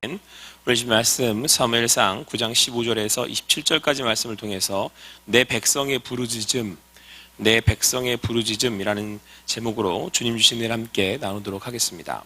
오늘 이 말씀 사무엘상 9장 15절에서 27절까지 말씀을 통해서 내 백성의 부르짖음이라는 제목으로 주님 주신 일 함께 나누도록 하겠습니다.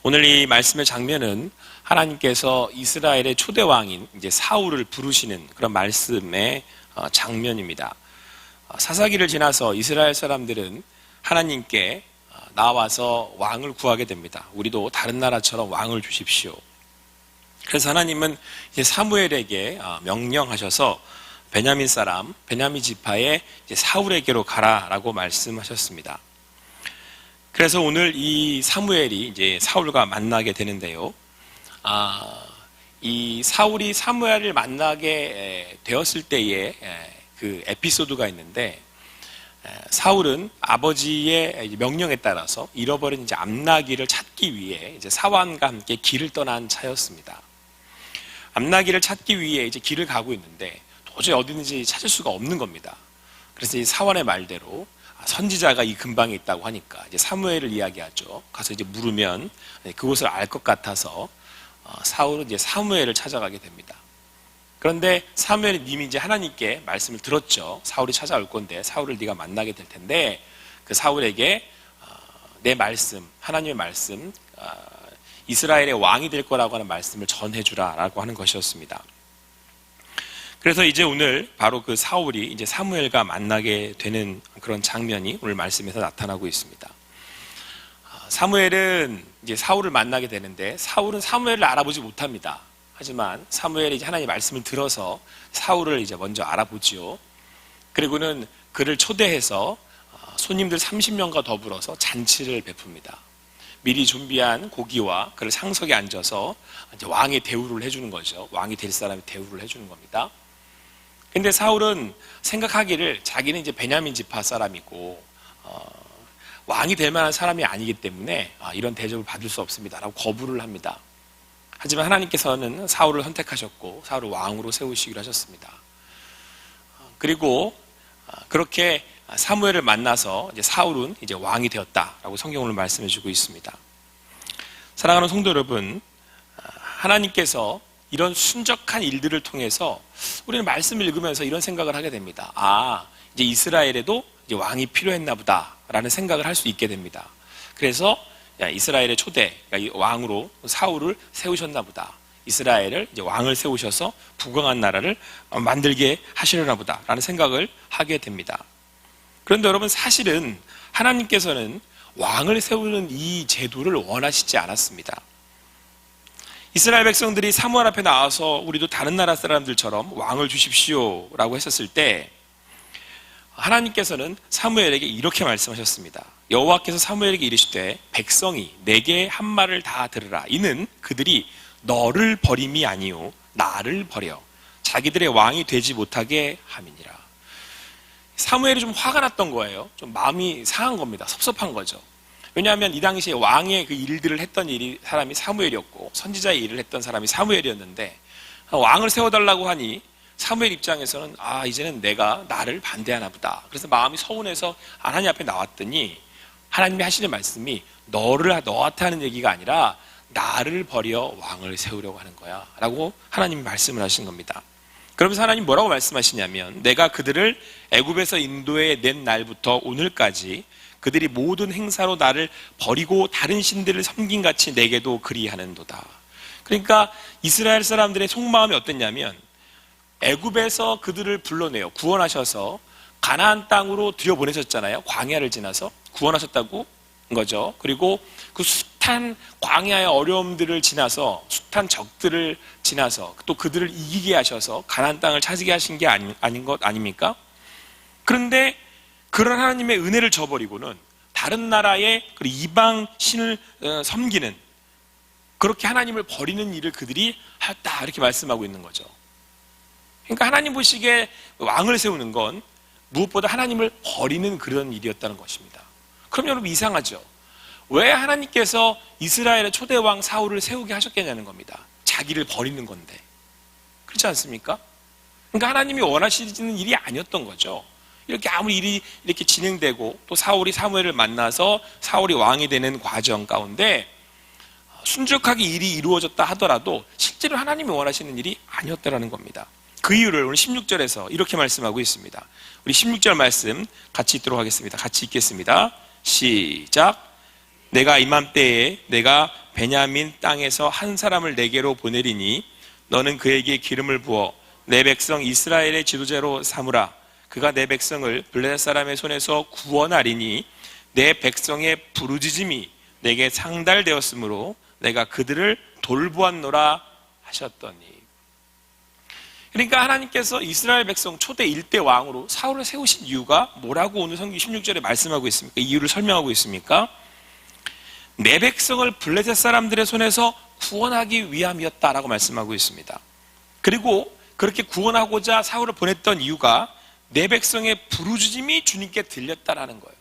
오늘 이 말씀의 장면은 하나님께서 이스라엘의 초대 왕인 이제 사울을 부르시는 그런 말씀의 장면입니다. 사사기를 지나서 이스라엘 사람들은 하나님께 나와서 왕을 구하게 됩니다. 우리도 다른 나라처럼 왕을 주십시오. 그래서 하나님은 이제 사무엘에게 명령하셔서 베냐민 지파의 이제 사울에게로 가라라고 말씀하셨습니다. 그래서 오늘 이 사무엘이 이제 사울과 만나게 되는데요. 이 사울이 사무엘을 만나게 되었을 때의 그 에피소드가 있는데, 사울은 아버지의 명령에 따라서 잃어버린 이제 암나귀를 찾기 위해 이제 사환과 함께 길을 떠난 차였습니다. 암나귀를 찾기 위해 이제 길을 가고 있는데 도저히 어디든지 찾을 수가 없는 겁니다. 그래서 이 사환의 말대로 선지자가 이 근방에 있다고 하니까 이제 사무엘을 이야기하죠. 가서 이제 물으면 그곳을 알 것 같아서 사울은 이제 사무엘을 찾아가게 됩니다. 그런데 사무엘이 이미 이제 하나님께 말씀을 들었죠. 사울이 찾아올 건데 사울을 네가 만나게 될 텐데, 그 사울에게 내 말씀, 하나님의 말씀, 이스라엘의 왕이 될 거라고 하는 말씀을 전해주라라고 하는 것이었습니다. 그래서 이제 오늘 바로 그 사울이 이제 사무엘과 만나게 되는 그런 장면이 오늘 말씀에서 나타나고 있습니다. 사무엘은 이제 사울을 만나게 되는데 사울은 사무엘을 알아보지 못합니다. 하지만 사무엘이 이제 하나님의 말씀을 들어서 사울을 이제 먼저 알아보지요. 그리고는 그를 초대해서 손님들 30명과 더불어서 잔치를 베풉니다. 미리 준비한 고기와 그를 상석에 앉아서 이제 왕의 대우를 해주는 거죠. 왕이 될 사람이 대우를 해주는 겁니다. 근데 사울은 생각하기를 자기는 이제 베냐민 지파 사람이고 왕이 될 만한 사람이 아니기 때문에 이런 대접을 받을 수 없습니다라고 거부를 합니다. 하지만 하나님께서는 사울을 선택하셨고 사울을 왕으로 세우시기로 하셨습니다. 그리고 그렇게 사무엘을 만나서 이제 사울은 이제 왕이 되었다라고 성경을 말씀해 주고 있습니다. 사랑하는 성도 여러분, 하나님께서 이런 순적한 일들을 통해서 우리는 말씀을 읽으면서 이런 생각을 하게 됩니다. 이제 이스라엘에도 이제 왕이 필요했나 보다라는 생각을 할 수 있게 됩니다. 그래서 이스라엘의 초대, 그러니까 왕으로 사울을 세우셨나 보다. 이스라엘을 이제 왕을 세우셔서 부강한 나라를 만들게 하시려나 보다라는 생각을 하게 됩니다. 그런데 여러분, 사실은 하나님께서는 왕을 세우는 이 제도를 원하시지 않았습니다. 이스라엘 백성들이 사무엘 앞에 나와서 우리도 다른 나라 사람들처럼 왕을 주십시오라고 했었을 때 하나님께서는 사무엘에게 이렇게 말씀하셨습니다. 여호와께서 사무엘에게 이르시되 백성이 내게 한 말을 다 들으라. 이는 그들이 너를 버림이 아니요 나를 버려 자기들의 왕이 되지 못하게 함이니라. 사무엘이 좀 화가 났던 거예요. 좀 마음이 상한 겁니다. 섭섭한 거죠. 왜냐하면 이 당시에 왕의 그 일들을 했던 사람이 사무엘이었고 선지자의 일을 했던 사람이 사무엘이었는데, 왕을 세워달라고 하니 사무엘 입장에서는 이제는 내가 나를 반대하나 보다. 그래서 마음이 서운해서 하나님 앞에 나왔더니 하나님이 하시는 말씀이 너한테 하는 얘기가 아니라 나를 버려 왕을 세우려고 하는 거야 라고 하나님이 말씀을 하신 겁니다. 그러면서 하나님 뭐라고 말씀하시냐면, 내가 그들을 애굽에서 인도해 낸 날부터 오늘까지 그들이 모든 행사로 나를 버리고 다른 신들을 섬긴 같이 내게도 그리하는도다. 그러니까 이스라엘 사람들의 속마음이 어땠냐면, 애굽에서 그들을 불러내요. 구원하셔서 가나안 땅으로 들여보내셨잖아요. 광야를 지나서 구원하셨다고 거죠. 그리고 그 숱한 광야의 어려움들을 지나서 숱한 적들을 지나서 또 그들을 이기게 하셔서 가나안 땅을 차지게 하신 게 아닌 것 아닙니까? 그런데 그런 하나님의 은혜를 저버리고는 다른 나라의 이방 신을 섬기는, 그렇게 하나님을 버리는 일을 그들이 했다 이렇게 말씀하고 있는 거죠. 그러니까 하나님 보시기에 왕을 세우는 건 무엇보다 하나님을 버리는 그런 일이었다는 것입니다. 그럼 여러분 이상하죠? 왜 하나님께서 이스라엘의 초대왕 사울을 세우게 하셨겠냐는 겁니다. 자기를 버리는 건데. 그렇지 않습니까? 그러니까 하나님이 원하시는 일이 아니었던 거죠. 이렇게 아무리 일이 이렇게 진행되고 또 사울이 사무엘을 만나서 사울이 왕이 되는 과정 가운데 순적하게 일이 이루어졌다 하더라도 실제로 하나님이 원하시는 일이 아니었다라는 겁니다. 그 이유를 오늘 16절에서 이렇게 말씀하고 있습니다. 우리 16절 말씀 같이 읽도록 하겠습니다. 같이 읽겠습니다. 시작. 내가 이맘때에 내가 베냐민 땅에서 한 사람을 내게로 보내리니 너는 그에게 기름을 부어 내 백성 이스라엘의 지도자로 삼으라. 그가 내 백성을 블레셋 사람의 손에서 구원하리니 내 백성의 부르짖음이 내게 상달되었으므로 내가 그들을 돌보았노라 하셨더니. 그러니까 하나님께서 이스라엘 백성 초대 1대 왕으로 사울을 세우신 이유가 뭐라고 오늘 성경 16절에 말씀하고 있습니까? 이유를 설명하고 있습니까? 내 백성을 블레셋 사람들의 손에서 구원하기 위함이었다라고 말씀하고 있습니다. 그리고 그렇게 구원하고자 사울을 보냈던 이유가 내 백성의 부르짖음이 주님께 들렸다라는 거예요.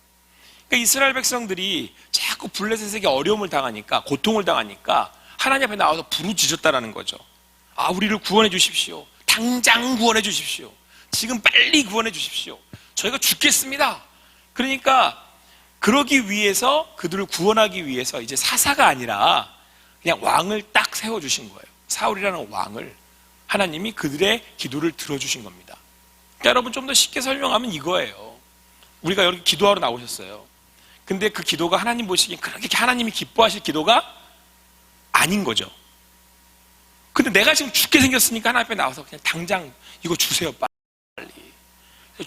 그러니까 이스라엘 백성들이 자꾸 블레셋에게 어려움을 당하니까, 고통을 당하니까 하나님 앞에 나와서 부르짖었다라는 거죠. 아, 우리를 구원해 주십시오. 당장 구원해 주십시오. 지금 빨리 구원해 주십시오. 저희가 죽겠습니다. 그러니까 그러기 위해서, 그들을 구원하기 위해서 이제 사사가 아니라 그냥 왕을 딱 세워주신 거예요. 사울이라는 왕을 하나님이 그들의 기도를 들어주신 겁니다. 그러니까 여러분, 좀 더 쉽게 설명하면 이거예요. 우리가 여기 기도하러 나오셨어요. 근데 그 기도가 하나님 보시기엔 그렇게 하나님이 기뻐하실 기도가 아닌 거죠. 근데 내가 지금 죽게 생겼으니까 하나님 앞에 나와서 그냥 당장 이거 주세요, 빨리.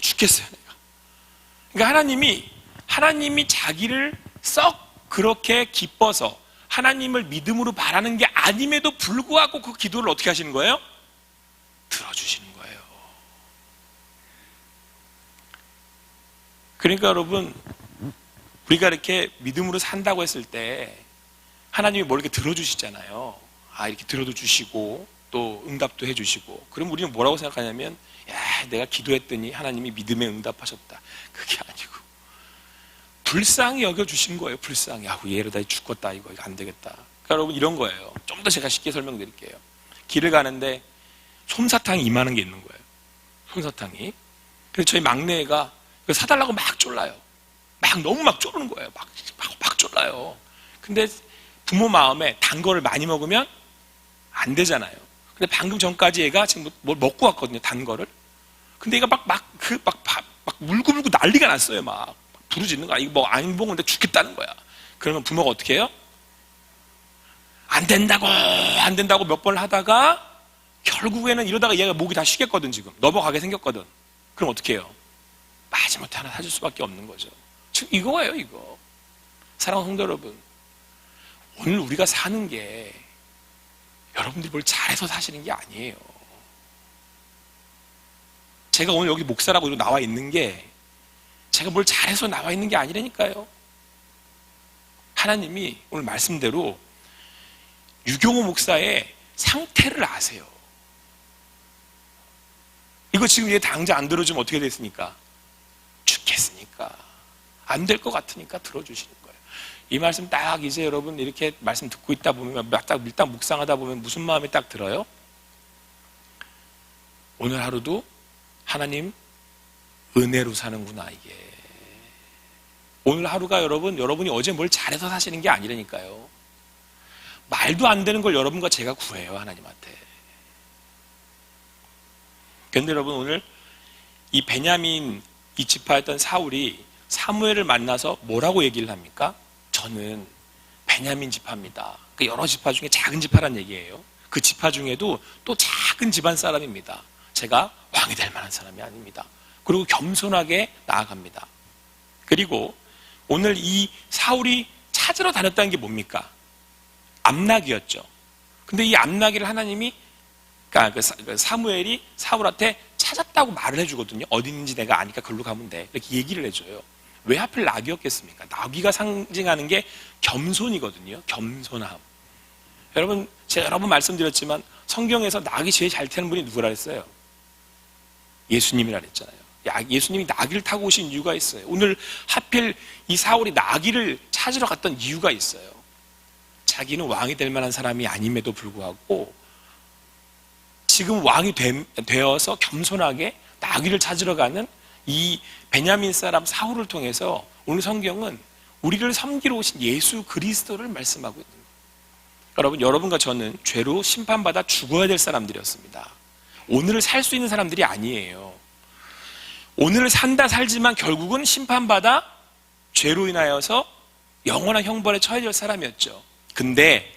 죽겠어요, 내가. 그러니까 하나님이 자기를 썩 그렇게 기뻐서 하나님을 믿음으로 바라는 게 아님에도 불구하고 그 기도를 어떻게 하시는 거예요? 들어주시는 거예요. 그러니까 여러분, 우리가 이렇게 믿음으로 산다고 했을 때 하나님이 뭘 이렇게 들어주시잖아요. 아, 이렇게 들어도 주시고 또 응답도 해주시고. 그럼 우리는 뭐라고 생각하냐면, 야, 내가 기도했더니 하나님이 믿음에 응답하셨다. 그게 아니고 불쌍히 여겨주신 거예요. 불쌍히. 아, 얘를 다 죽겠다. 이거 안 되겠다. 그러니까 여러분, 이런 거예요. 좀 더 제가 쉽게 설명드릴게요. 길을 가는데 솜사탕이 이만한 게 있는 거예요. 솜사탕이. 그래서 저희 막내가 이거 사달라고 막 쫄라요. 너무 막 쪼르는 거예요. 막 쫄라요. 근데 부모 마음에 단 거를 많이 먹으면 안 되잖아요. 근데 방금 전까지 얘가 지금 뭘 먹고 왔거든요. 단 거를. 근데 얘가 막 물고 난리가 났어요. 막 부르짖는 거야. 이거 뭐 안 먹는데 죽겠다는 거야. 그러면 부모가 어떻게 해요? 안 된다고 몇 번을 하다가 결국에는 이러다가 얘가 목이 다 쉬겠거든. 지금 넘어가게 생겼거든. 그럼 어떻게 해요? 마지못해 하나 사줄 수밖에 없는 거죠. 지금 이거예요, 이거. 사랑하는 성도 여러분, 오늘 우리가 사는 게 여러분들이 뭘 잘해서 사시는 게 아니에요. 제가 오늘 여기 목사라고 나와 있는 게 제가 뭘 잘해서 나와 있는 게 아니라니까요. 하나님이 오늘 말씀대로 유경호 목사의 상태를 아세요. 이거 지금 얘 당장 안 들어주면 어떻게 됐습니까? 죽겠으니까. 안 될 것 같으니까 들어주시는 거예요. 이 말씀 딱 이제 여러분 이렇게 말씀 듣고 있다 보면, 딱 일단 묵상하다 보면 무슨 마음이 딱 들어요? 오늘 하루도 하나님 은혜로 사는구나, 이게. 오늘 하루가 여러분이 어제 뭘 잘해서 사시는 게 아니라니까요. 말도 안 되는 걸 여러분과 제가 구해요, 하나님한테. 그런데 여러분, 오늘 이 베냐민 이 지파였던 사울이 사무엘을 만나서 뭐라고 얘기를 합니까? 저는 베냐민 지파입니다. 그 여러 지파 중에 작은 지파란 얘기예요. 그 지파 중에도 또 작은 집안 사람입니다. 제가 왕이 될 만한 사람이 아닙니다. 그리고 겸손하게 나아갑니다. 그리고 오늘 이 사울이 찾으러 다녔다는 게 뭡니까? 암나기였죠. 근데 이 암나기를 하나님이, 그러니까 그 사무엘이 사울한테 찾았다고 말을 해주거든요. 어디 있는지 내가 아니까 그걸로 가면 돼. 이렇게 얘기를 해줘요. 왜 하필 나귀였겠습니까? 나귀가 상징하는 게 겸손이거든요. 겸손함. 여러분, 제가 여러 번 말씀드렸지만 성경에서 나귀 제일 잘 타는 분이 누구라 했어요? 예수님이라 그랬잖아요. 예수님이 나귀를 타고 오신 이유가 있어요. 오늘 하필 이 사울이 나귀를 찾으러 갔던 이유가 있어요. 자기는 왕이 될 만한 사람이 아님에도 불구하고 지금 왕이 되어서 겸손하게 나귀를 찾으러 가는 이 베냐민 사람 사울을 통해서 오늘 성경은 우리를 섬기러 오신 예수 그리스도를 말씀하고 있는 거예요. 여러분과 저는 죄로 심판받아 죽어야 될 사람들이었습니다. 오늘을 살 수 있는 사람들이 아니에요. 오늘을 산다 살지만 결국은 심판받아 죄로 인하여서 영원한 형벌에 처해야 될 사람이었죠. 근데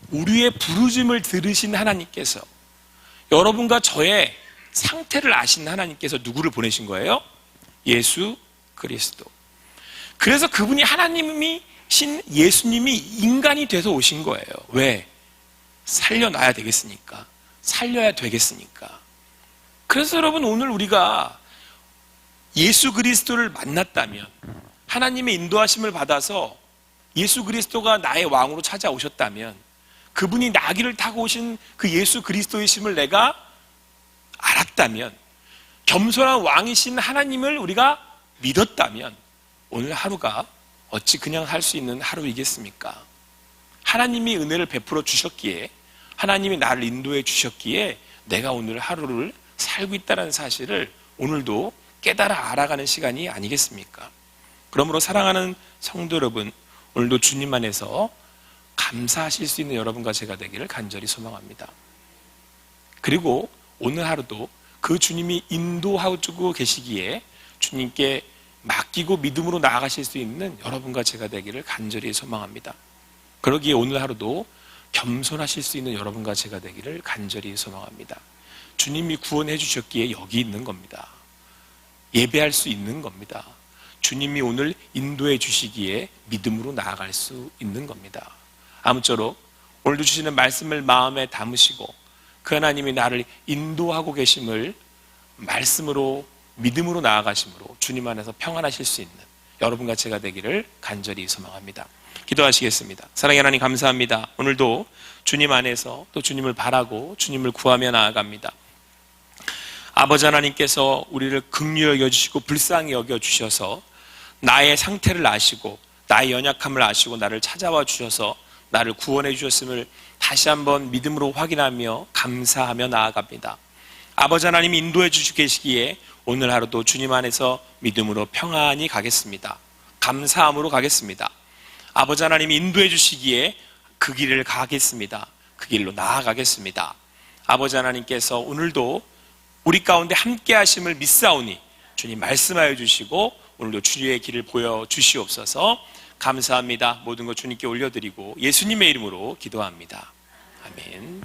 우리의 부르심을 들으신 하나님께서, 여러분과 저의 상태를 아신 하나님께서 누구를 보내신 거예요? 예수 그리스도. 그래서 그분이 하나님이신 예수님이 인간이 돼서 오신 거예요. 왜? 살려놔야 되겠으니까. 살려야 되겠으니까. 그래서 여러분, 오늘 우리가 예수 그리스도를 만났다면, 하나님의 인도하심을 받아서 예수 그리스도가 나의 왕으로 찾아오셨다면, 그분이 나귀를 타고 오신 그 예수 그리스도이심을 내가 알았다면, 겸손한 왕이신 하나님을 우리가 믿었다면, 오늘 하루가 어찌 그냥 살 수 있는 하루이겠습니까? 하나님이 은혜를 베풀어 주셨기에, 하나님이 나를 인도해 주셨기에 내가 오늘 하루를 살고 있다는 사실을 오늘도 깨달아 알아가는 시간이 아니겠습니까? 그러므로 사랑하는 성도 여러분, 오늘도 주님 안에서 감사하실 수 있는 여러분과 제가 되기를 간절히 소망합니다. 그리고 오늘 하루도 그 주님이 인도하고 계시기에 주님께 맡기고 믿음으로 나아가실 수 있는 여러분과 제가 되기를 간절히 소망합니다. 그러기에 오늘 하루도 겸손하실 수 있는 여러분과 제가 되기를 간절히 소망합니다. 주님이 구원해 주셨기에 여기 있는 겁니다. 예배할 수 있는 겁니다. 주님이 오늘 인도해 주시기에 믿음으로 나아갈 수 있는 겁니다. 아무쪼록 오늘도 주시는 말씀을 마음에 담으시고 그 하나님이 나를 인도하고 계심을 말씀으로 믿음으로 나아가심으로 주님 안에서 평안하실 수 있는 여러분과 제가 되기를 간절히 소망합니다. 기도하시겠습니다. 사랑의 하나님, 감사합니다. 오늘도 주님 안에서 또 주님을 바라고 주님을 구하며 나아갑니다. 아버지 하나님께서 우리를 긍휼히 여겨주시고 불쌍히 여겨주셔서 나의 상태를 아시고 나의 연약함을 아시고 나를 찾아와 주셔서 나를 구원해 주셨음을 다시 한번 믿음으로 확인하며 감사하며 나아갑니다. 아버지 하나님이 인도해 주시고 계시기에 오늘 하루도 주님 안에서 믿음으로 평안히 가겠습니다. 감사함으로 가겠습니다. 아버지 하나님이 인도해 주시기에 그 길을 가겠습니다. 그 길로 나아가겠습니다. 아버지 하나님께서 오늘도 우리 가운데 함께 하심을 믿사오니 주님 말씀하여 주시고 오늘도 주의 길을 보여 주시옵소서. 감사합니다. 모든 것 주님께 올려드리고 예수님의 이름으로 기도합니다. 아멘.